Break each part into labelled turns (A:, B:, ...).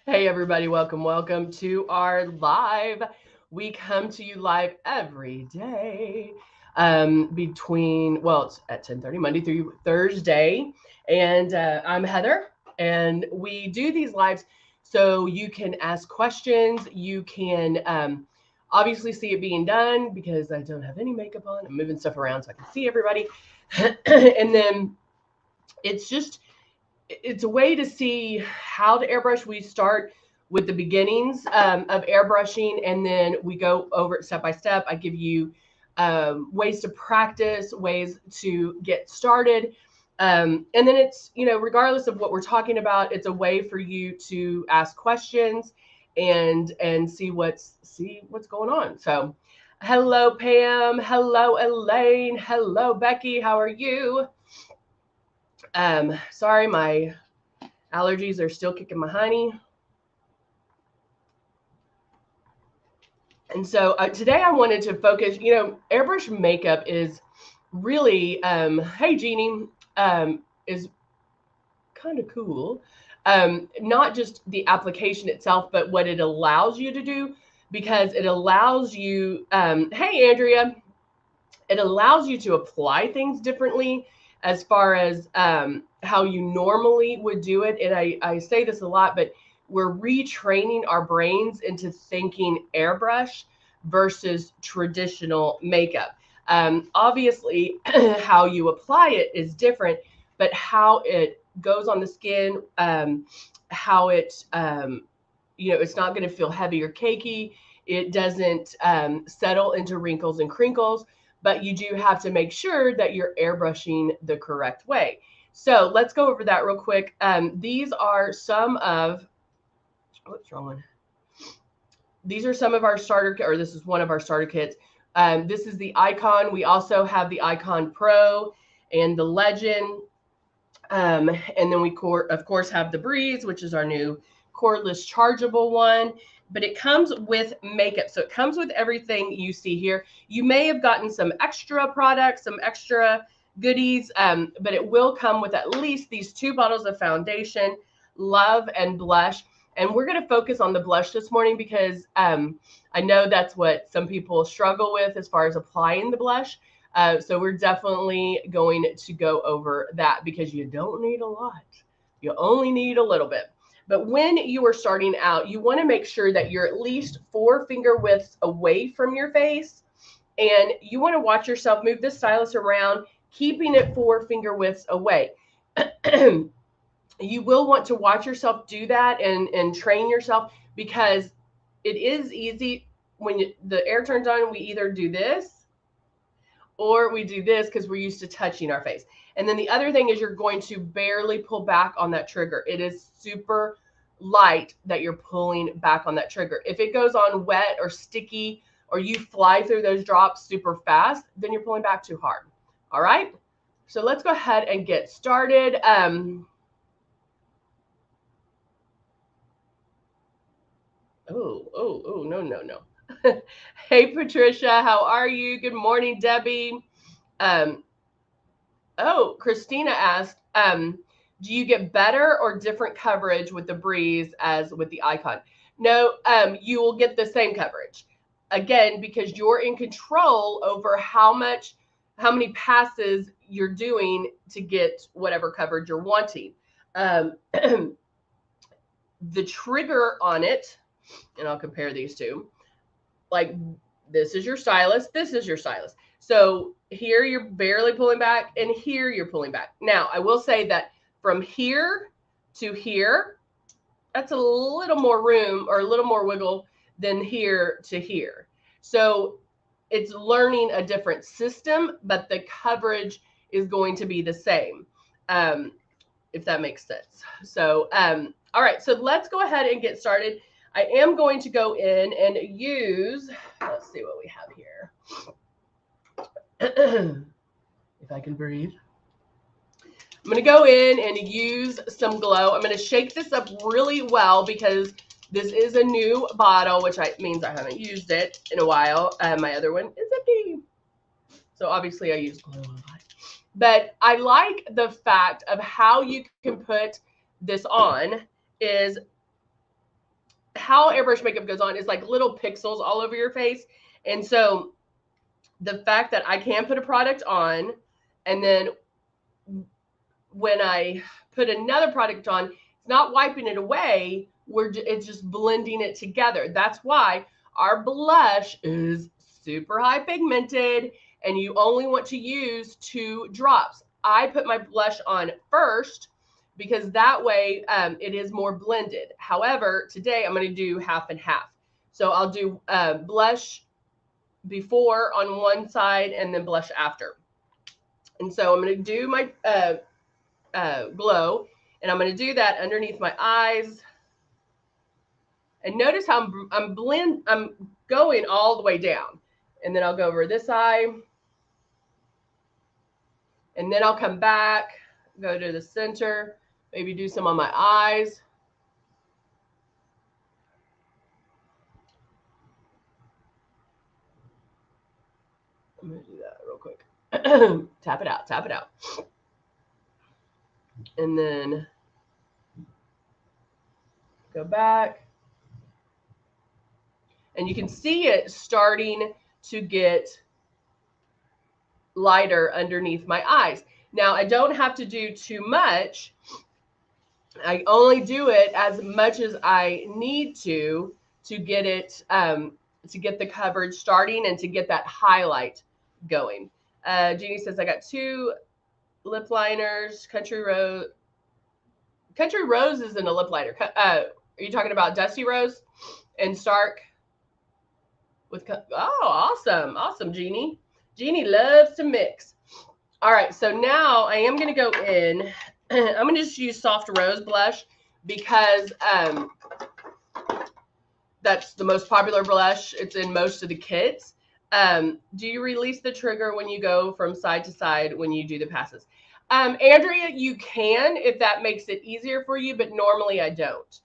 A: Hey everybody, welcome to our live. We come to you live every day it's at 10:30 Monday through Thursday. And I'm Heather, and we do these lives so you can ask questions. You can obviously see it being done because I don't have any makeup on. I'm moving stuff around so I can see everybody. And then it's just it's a way to see how to airbrush. We start with the beginnings of airbrushing, and then we go over it step by step. I give you ways to practice, ways to get started. And then it's, regardless of what we're talking about, it's a way for you to ask questions and see what's going on. So hello Pam, hello Elaine, hello Becky, how are you? Sorry, my allergies are still kicking my honey. And so today I wanted to focus, airbrush makeup is really, hey Jeannie, is kind of cool. Not just the application itself, but what it allows you to do, because it allows you, hey Andrea, it allows you to apply things differently as far as how you normally would do it. And I say this a lot, but we're retraining our brains into thinking airbrush versus traditional makeup. Obviously, how you apply it is different, but how it goes on the skin, how it, it's not going to feel heavy or cakey. It doesn't settle into wrinkles and crinkles, but you do have to make sure that you're airbrushing the correct way. So let's go over that real quick. These are some of, what's wrong? These are some of our starter, or this is one of our starter kits. This is the Icon. We also have the Icon Pro and the Legend. And then we, of course, have the Breeze, which is our new cordless chargeable one. But it comes with makeup. So it comes with everything you see here. You may have gotten some extra products, some extra goodies, but it will come with at least these 2 bottles of foundation, Love and Blush. And we're going to focus on the blush this morning because I know that's what some people struggle with as far as applying the blush. So we're definitely going to go over that because you don't need a lot. You only need a little bit. But when you are starting out, you want to make sure that you're at least 4 finger widths away from your face. And you want to watch yourself move the stylus around, keeping it 4 finger widths away. You will want to watch yourself do that and train yourself, because it is easy when the air turns on. We either do this or we do this because we're used to touching our face. And then the other thing is you're going to barely pull back on that trigger. It is super light that you're pulling back on that trigger. If it goes on wet or sticky, or you fly through those drops super fast, then you're pulling back too hard. All right. So let's go ahead and get started. No. Hey, Patricia, how are you? Good morning, Debbie. Christina asked, do you get better or different coverage with the Breeze as with the Icon? No, you will get the same coverage. Again, because you're in control over how many passes you're doing to get whatever coverage you're wanting. The trigger on it, and I'll compare these two, like this is your stylus, this is your stylus. So here you're barely pulling back, and here you're pulling back. Now, I will say that from here to here, that's a little more room or a little more wiggle than here to here. So it's learning a different system, but the coverage is going to be the same, if that makes sense. So, all right, so let's go ahead and get started. I am going to go in and use, let's see what we have here. If I can breathe. I'm going to go in and use some glow. I'm going to shake this up really well because this is a new bottle, which means I haven't used it in a while. My other one is empty. So obviously I use glow a lot. But I like the fact of how you can put this on is how airbrush makeup goes on is like little pixels all over your face. And so the fact that I can put a product on, and then when I put another product on, it's not wiping it away. It's just blending it together. That's why our blush is super high pigmented, and you only want to use 2 drops. I put my blush on first because that way it is more blended. However, today I'm going to do half and half. So I'll do blush before on one side and then blush after. And so I'm going to do my glow, and I'm going to do that underneath my eyes. And notice how I'm going all the way down, and then I'll go over this eye, and then I'll come back, go to the center, maybe do some on my eyes. I'm going to do that real quick. Tap it out, tap it out. And then go back. And you can see it starting to get lighter underneath my eyes. Now, I don't have to do too much. I only do it as much as I need to get it, to get the coverage starting and to get that highlight going. Jeannie says, I got 2 lip liners. Country Rose isn't a lip liner. Are you talking about Dusty Rose and Stark? Awesome. Awesome, Jeannie. Jeannie loves to mix. All right, so now I am going to go in. I'm going to just use Soft Rose blush because that's the most popular blush. It's in most of the kits. Do you release the trigger when you go from side to side when you do the passes? Andrea, you can if that makes it easier for you, but normally I don't.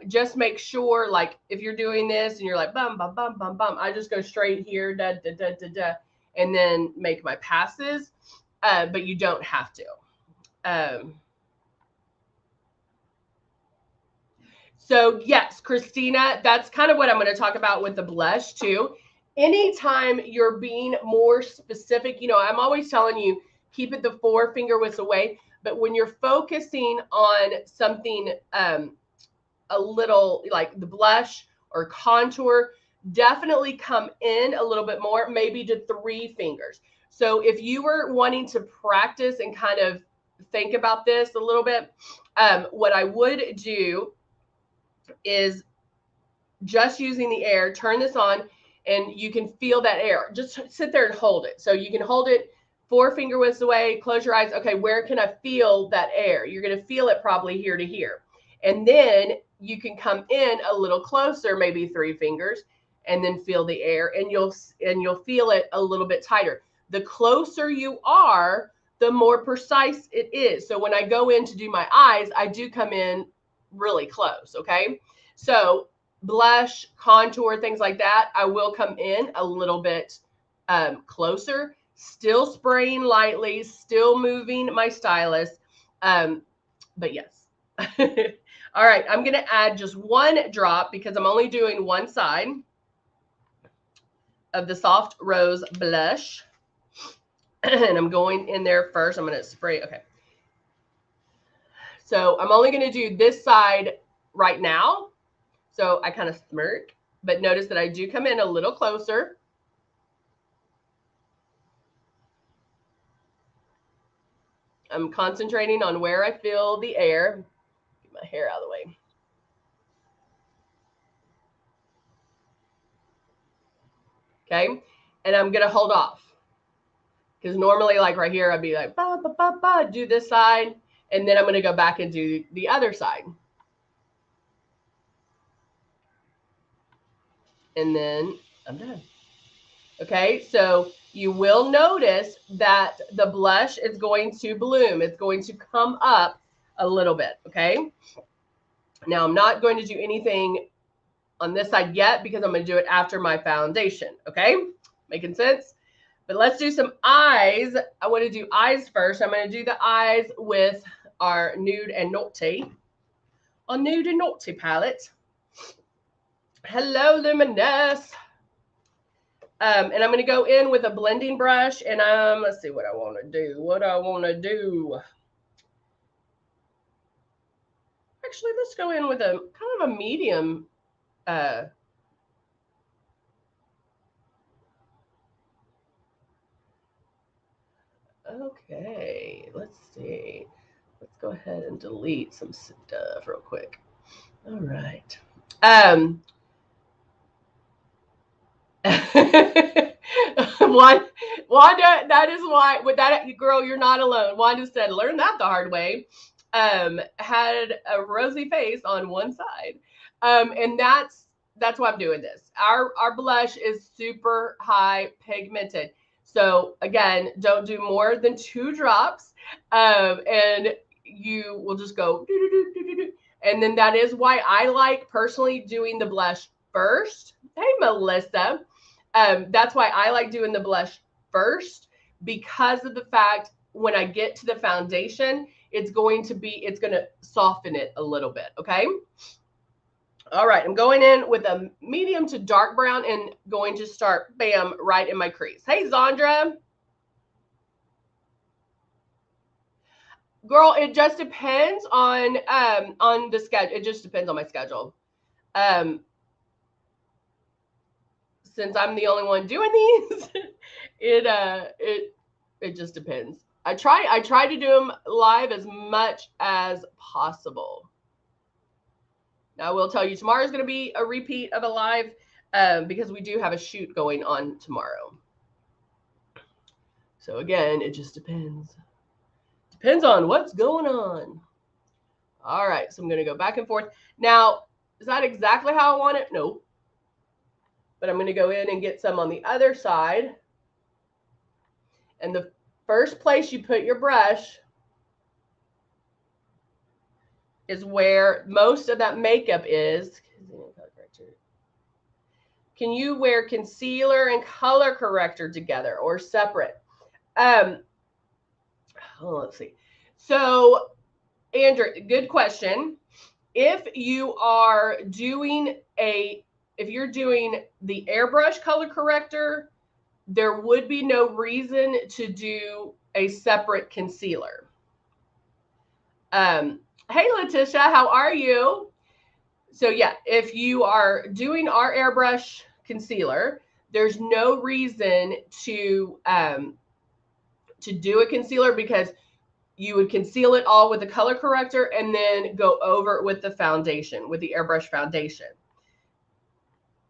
A: Just make sure, like, if you're doing this and you're like, bum, bum, bum, bum, bum, I just go straight here, da, da, da, da, da, and then make my passes. But you don't have to. So yes, Christina, that's kind of what I'm going to talk about with the blush too. Anytime you're being more specific, you know, I'm always telling you, keep it the 4 finger widths away. But when you're focusing on something, a little like the blush or contour, definitely come in a little bit more, maybe to 3 fingers. So if you were wanting to practice and kind of think about this a little bit, what I would do is just using the air, turn this on, and you can feel that air. Just sit there and hold it. So you can hold it 4 finger widths away, close your eyes. Okay, where can I feel that air? You're going to feel it probably here to here. And then you can come in a little closer, maybe 3 fingers, and then feel the air, and you'll feel it a little bit tighter. The closer you are, the more precise it is. So when I go in to do my eyes, I do come in really close, okay? So blush, contour, things like that, I will come in a little bit closer, still spraying lightly, still moving my stylus, but yes. All right, I'm going to add just 1 drop because I'm only doing one side of the Soft Rose blush. And I'm going in there first. I'm going to spray. Okay. So I'm only going to do this side right now. So I kind of smirk, but notice that I do come in a little closer. I'm concentrating on where I feel the air. Get my hair out of the way. Okay. And I'm going to hold off. Because normally, like right here, I'd be like, ba, ba, ba, ba, do this side. And then I'm going to go back and do the other side. And then I'm done. Okay, so you will notice that the blush is going to bloom. It's going to come up a little bit, okay? Now, I'm not going to do anything on this side yet because I'm going to do it after my foundation, okay? Making sense? But let's do some eyes. I want to do eyes first. I'm going to do the eyes with our Nude and Naughty. Our Nude and Naughty palette. Hello, Luminess. And I'm going to go in with a blending brush, and let's see what I want to do. Actually, let's go in with a kind of a medium. Okay, let's see. Let's go ahead and delete some stuff real quick. All right. Wanda, that is why, with that girl, you're not alone. Wanda said, learn that the hard way. Had a rosy face on one side. And that's why I'm doing this. Our blush is super high pigmented. So again, don't do more than 2 drops. And you will just go and then that is why I like personally doing the blush first. Hey, Melissa. That's why I like doing the blush first, because of the fact when I get to the foundation, it's going to soften it a little bit. Okay. All right. I'm going in with a medium to dark brown and going to start, bam, right in my crease. Hey, Zandra. Girl, it just depends on the schedule. It just depends on my schedule. Since I'm the only one doing these, it just depends. I try to do them live as much as possible. Now I will tell you, tomorrow is going to be a repeat of a live because we do have a shoot going on tomorrow. So again, it just depends. Depends on what's going on. All right, so I'm going to go back and forth. Now, is that exactly how I want it? No. But I'm going to go in and get some on the other side. And the first place you put your brush is where most of that makeup is. Can you wear concealer and color corrector together or separate? Let's see. So, Andrew, good question. If you're doing the Airbrush color corrector, there would be no reason to do a separate concealer. Hey, Letitia, how are you? So yeah, if you are doing our Airbrush concealer, there's no reason to do a concealer, because you would conceal it all with the color corrector and then go over it with the foundation, with the Airbrush foundation.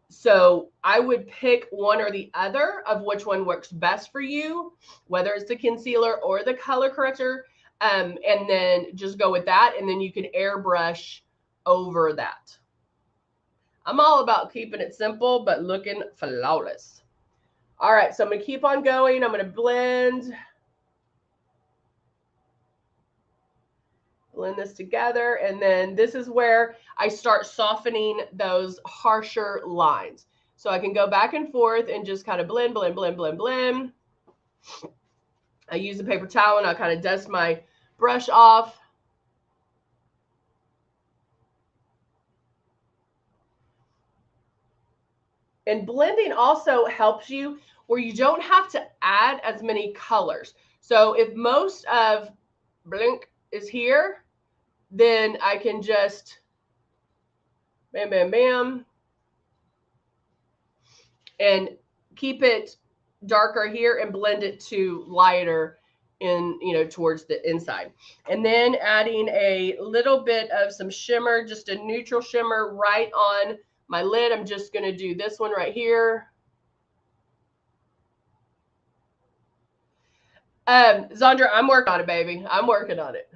A: So I would pick one or the other of which one works best for you, whether it's the concealer or the color corrector, and then just go with that, and then you can airbrush over that. I'm all about keeping it simple, but looking flawless. All right, so I'm going to keep on going. I'm going to blend this together, and then this is where I start softening those harsher lines. So I can go back and forth and just kind of blend. I use a paper towel and I'll kind of dust my brush off. And blending also helps you where you don't have to add as many colors. So if most of blink is here, then I can just bam, bam, bam, and keep it darker here and blend it to lighter in, towards the inside. And then adding a little bit of some shimmer, just a neutral shimmer right on my lid. I'm just going to do this one right here. Zandra, I'm working on it, baby. I'm working on it.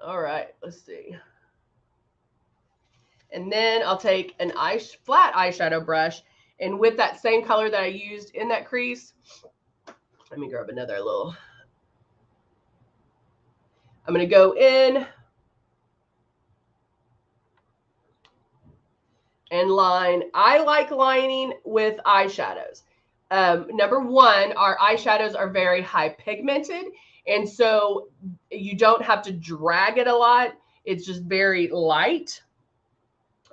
A: All right, let's see. And then I'll take an flat eyeshadow brush, and with that same color that I used in that crease, let me grab another little. I'm going to go in and line. I like lining with eyeshadows. Number one, our eyeshadows are very high pigmented, and so you don't have to drag it a lot. It's just very light.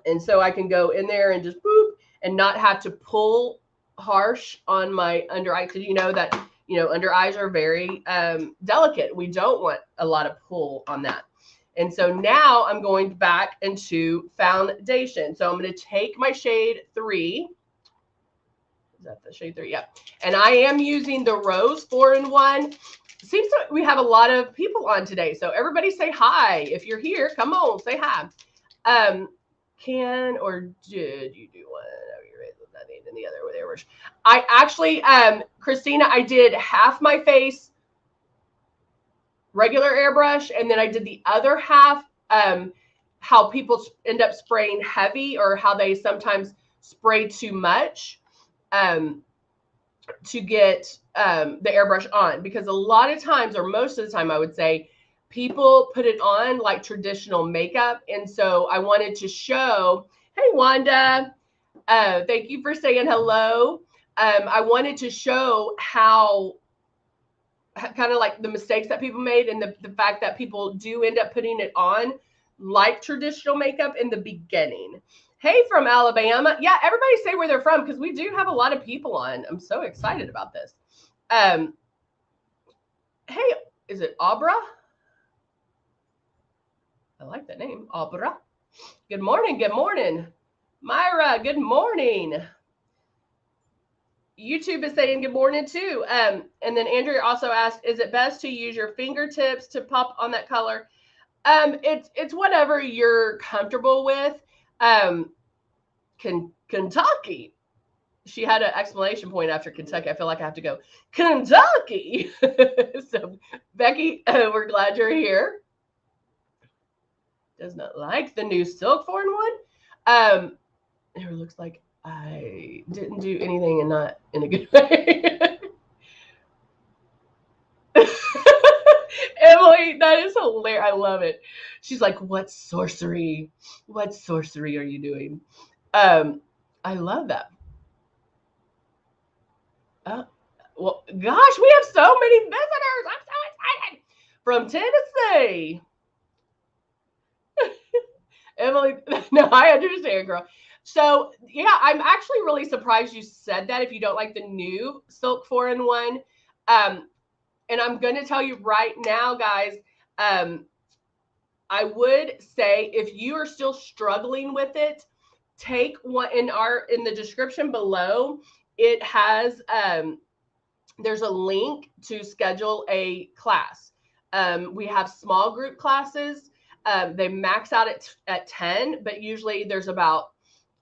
A: And so I can go in there and just boop and not have to pull harsh on my under eye, because you know that, you know, under eyes are very delicate. We don't want a lot of pull on that. And so now I'm going back into foundation. So I'm going to take my shade 3. Is that the shade 3? Yeah. And I am using the Rose 4-in-1. Seems like we have a lot of people on today. So everybody say hi. If you're here, come on, say hi. Can or did you do one? Nothing in the other with Airbrush. I actually, Christina, I did half my face regular airbrush, and then I did the other half, how people end up spraying heavy, or how they sometimes spray too much to get the airbrush on, because a lot of times, or most of the time I would say, people put it on like traditional makeup. And so I wanted to show, hey Wanda, thank you for saying hello. I wanted to show how kind of like the mistakes that people made, and the fact that people do end up putting it on like traditional makeup in the beginning. Hey, from Alabama. Yeah, everybody say where they're from, because we do have a lot of people on. I'm so excited about this. Hey, is it Abra? I like that name, Abra. Good morning, good morning. Myra, good morning. YouTube is saying good morning too. And then Andrea also asked, is it best to use your fingertips to pop on that color? It's whatever you're comfortable with. Kentucky. She had an exclamation point after Kentucky. I feel like I have to go, Kentucky. So Becky, we're glad you're here. Does not like the new Silk 4-in-1. It looks like I didn't do anything, and not in a good way. Emily, that is hilarious. I love it. She's like, what sorcery? What sorcery are you doing? I love that. Well, gosh, we have so many visitors. I'm so excited. From Tennessee. Emily, no, I understand, girl. So, yeah, I'm actually really surprised you said that if you don't like the new Silk 4-in-1. And I'm going to tell you right now, guys, I would say if you are still struggling with it, take one in the description below. It has, there's a link to schedule a class. We have small group classes. They max out at 10, but usually there's about,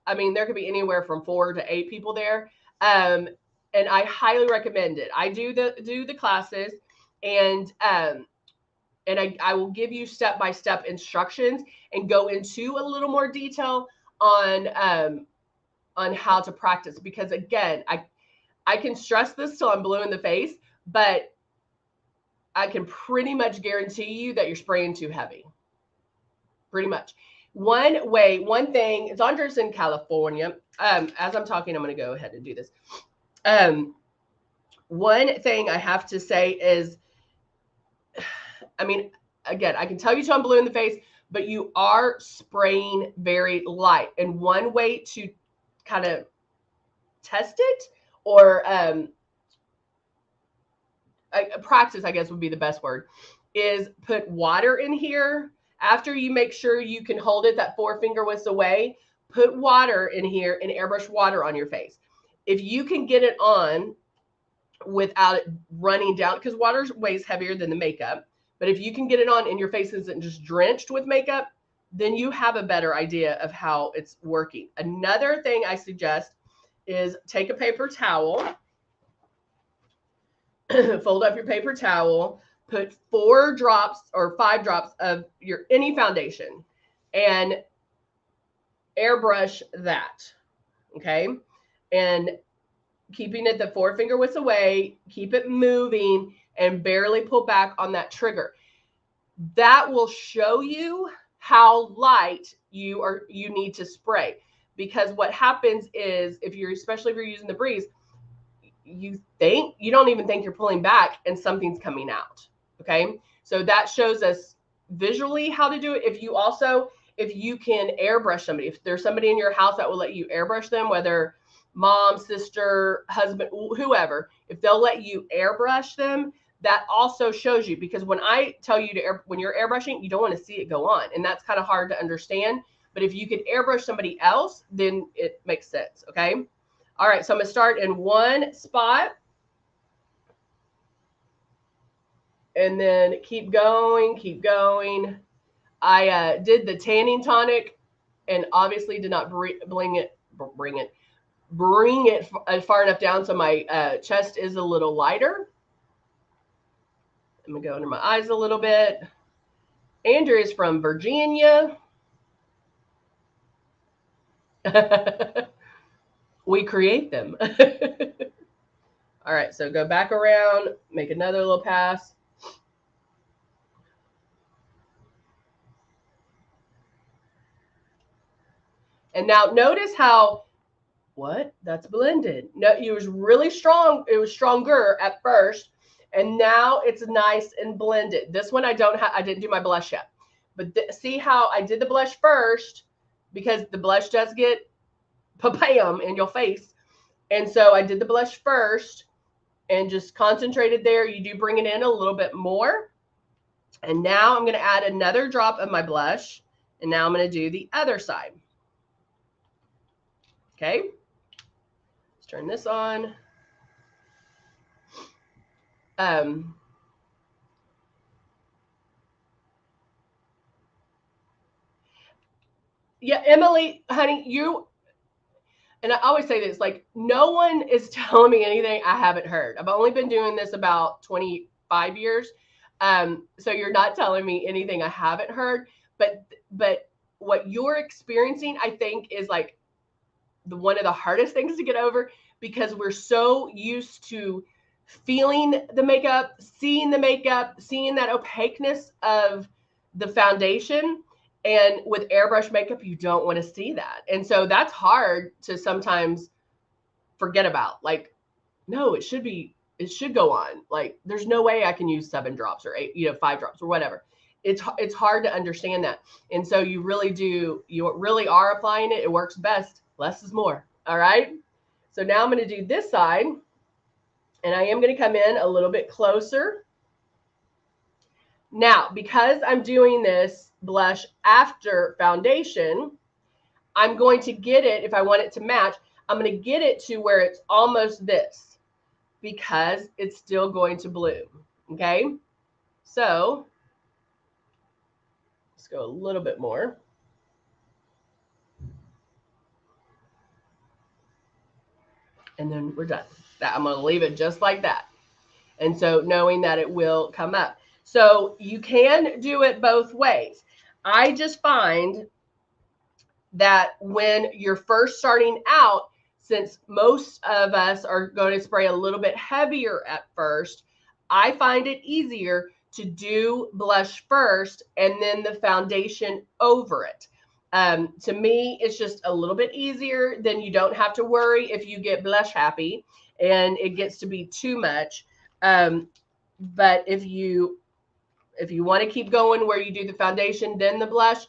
A: I mean, there could be anywhere from 4 to 8 people there. And I highly recommend it. I do the classes, and I will give you step-by-step instructions and go into a little more detail on how to practice. Because again, I can stress this till I'm blue in the face, but I can pretty much guarantee you that you're spraying too heavy. Pretty much. One thing, Zondra's in California. As I'm talking, I'm going to go ahead and do this. One thing I have to say is, I mean, again, I can tell you till I'm blue in the face, but you are spraying very light. And one way to kind of test it, or practice, I guess would be the best word, is put water in here. After you make sure you can hold it that 4 finger widths away, put water in here and airbrush water on your face. If you can get it on without it running down, because water weighs heavier than the makeup, but if you can get it on and your face isn't just drenched with makeup, then you have a better idea of how it's working. Another thing I suggest is take a paper towel, fold up your paper towel, put 4 drops or 5 drops of your any foundation, and airbrush that, okay? And keeping it the 4 finger widths away, keep it moving, and barely pull back on that trigger. That will show you how light you need to spray. Because what happens is, especially if you're using the breeze, you don't even think you're pulling back and something's coming out. Okay. So that shows us visually how to do it. If you also, if you can airbrush somebody. If there's somebody in your house that will let you airbrush them, whether mom, sister, husband, whoever, if they'll let you airbrush them, that also shows you, because when I tell you to when you're airbrushing, you don't want to see it go on. And that's kind of hard to understand. But if you could airbrush somebody else, then it makes sense. Okay. All right. So I'm going to start in one spot. And then keep going, keep going. I did the tanning tonic and obviously did not bring it far enough down so my chest is a little lighter. I'm going to go under my eyes a little bit. Andrew is from Virginia. We create them. All right, so go back around, make another little pass. And now notice how, that's blended. No, it was really strong. It was stronger at first. And now it's nice and blended. This one I didn't do my blush yet. But see how I did the blush first, because the blush does get pa-bam in your face. And so I did the blush first and just concentrated there. You do bring it in a little bit more. And now I'm going to add another drop of my blush. And now I'm going to do the other side. Okay. Let's turn this on. Yeah, Emily, honey, and I always say this, like, no one is telling me anything I haven't heard. I've only been doing this about 25 years. So you're not telling me anything I haven't heard, but what you're experiencing, I think, is like one of the hardest things to get over, because we're so used to feeling the makeup, seeing that opaqueness of the foundation. And with airbrush makeup, you don't want to see that. And so that's hard to sometimes forget about. Like, no, it should go on. Like, there's no way I can use 7 drops or 8, 5 drops or whatever. It's hard to understand that. And so you really are applying it. It works best. Less is more. All right. So now I'm going to do this side, and I am going to come in a little bit closer. Now, because I'm doing this blush after foundation, I'm going to get it, if I want it to match, I'm going to get it to where it's almost this, because it's still going to bloom. Okay. So let's go a little bit more. And then we're done. I'm going to leave it just like that. And so knowing that it will come up. So you can do it both ways. I just find that when you're first starting out, since most of us are going to spray a little bit heavier at first, I find it easier to do blush first and then the foundation over it. To me, it's just a little bit easier. Then you don't have to worry if you get blush happy and it gets to be too much. But if you want to keep going where you do the foundation, then the blush,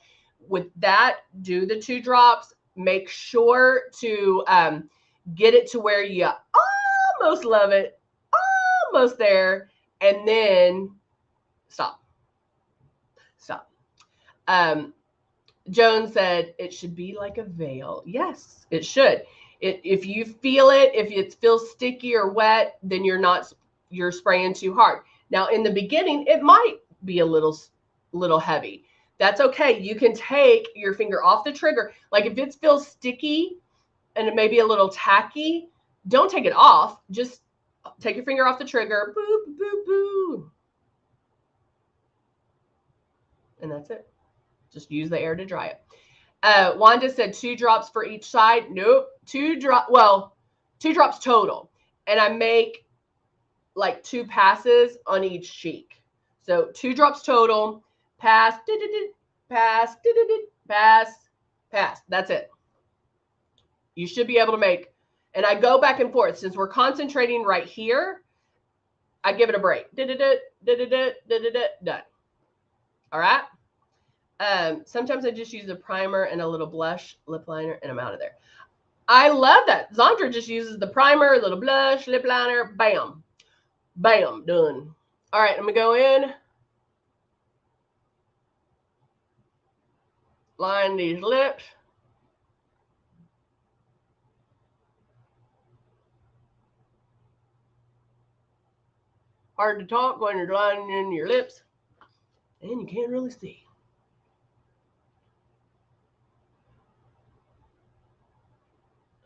A: with that, do the 2 drops. Make sure to get it to where you almost love it, almost there, and then stop. Joan said it should be like a veil. Yes, it should. If you feel it, if it feels sticky or wet, then you're spraying too hard. Now, in the beginning, it might be a little heavy. That's okay. You can take your finger off the trigger. Like if it feels sticky and it may be a little tacky, don't take it off. Just take your finger off the trigger. Boop, boop, boop. And that's it. Just use the air to dry it. Wanda said 2 drops for each side. Nope. 2 drops total. And I make like 2 passes on each cheek. So 2 drops total. Pass, pass, pass, pass. That's it. You should be able to make, and I go back and forth. Since we're concentrating right here, I give it a break. Done. All right. Sometimes I just use a primer and a little blush, lip liner, and I'm out of there. I love that. Zandra just uses the primer, a little blush, lip liner, bam. Bam, done. All right, I'm going to go in. Line these lips. Hard to talk when you're lining in your lips. And you can't really see.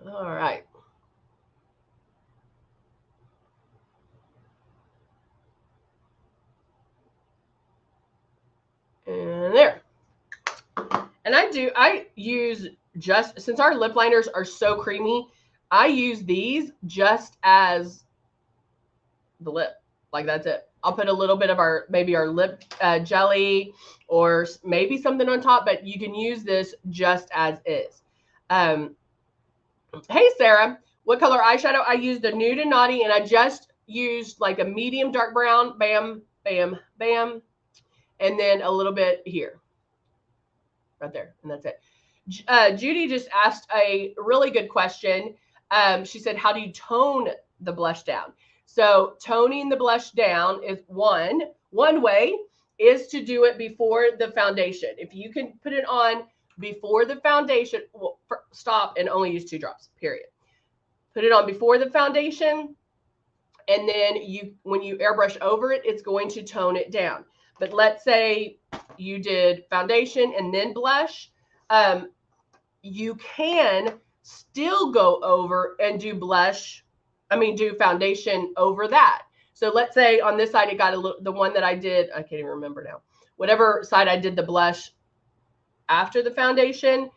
A: All right. And there. And I use just, since our lip liners are so creamy, I use these just as the lip. Like that's it. I'll put a little bit of maybe our lip jelly or maybe something on top, but you can use this just as is. Hey, Sarah, what color eyeshadow? I used the Nude and Naughty, and I just used like a medium dark brown, bam, bam, bam, and then a little bit here. Right there, and that's it. Judy just asked a really good question. She said, how do you tone the blush down? So toning the blush down is one way is to do it before the foundation. If you can put it on before the foundation, well, stop and only use 2 drops, period. Put it on before the foundation, and then when you airbrush over it, it's going to tone it down. But let's say you did foundation and then blush, you can still go over and do do foundation over that. So let's say on this side, it got the one that I did, I can't even remember now, whatever side I did the blush after the foundation,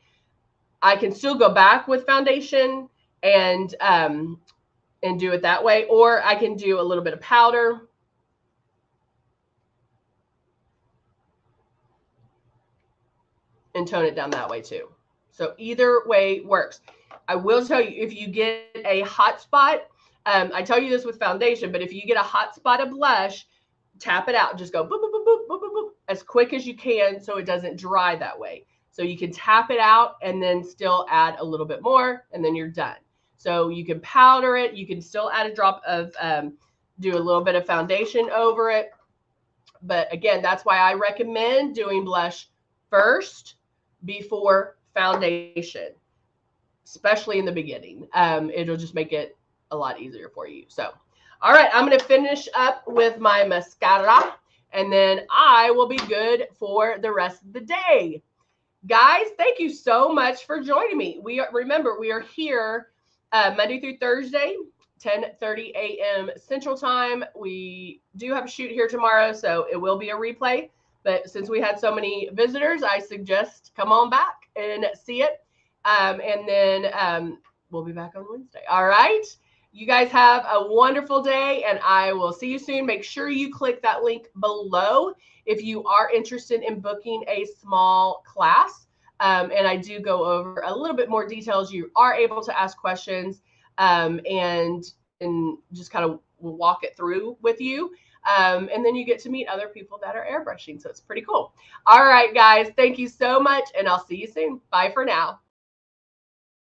A: I can still go back with foundation and do it that way. Or I can do a little bit of powder. And tone it down that way too. So either way works. I will tell you, if you get a hot spot, I tell you this with foundation, but if you get a hot spot of blush, tap it out. Just go boop, boop, boop, boop, boop, boop, boop, as quick as you can so it doesn't dry that way. So you can tap it out and then still add a little bit more, and then you're done. So you can powder it. You can still add a drop of, do a little bit of foundation over it. But again, that's why I recommend doing blush first before foundation, especially in the beginning. It'll just make it a lot easier for you. So, all right, I'm going to finish up with my mascara, and then I will be good for the rest of the day. Guys, thank you so much for joining me. Remember, we are here Monday through Thursday, 10:30 a.m. Central Time. We do have a shoot here tomorrow, so it will be a replay. But since we had so many visitors, I suggest come on back and see it. And then we'll be back on Wednesday. All right. You guys have a wonderful day, and I will see you soon. Make sure you click that link below if you are interested in booking a small class. And I do go over a little bit more details. You are able to ask questions and just kind of walk it through with you. And then you get to meet other people that are airbrushing. So it's pretty cool. All right, guys, thank you so much, and I'll see you soon. Bye for now.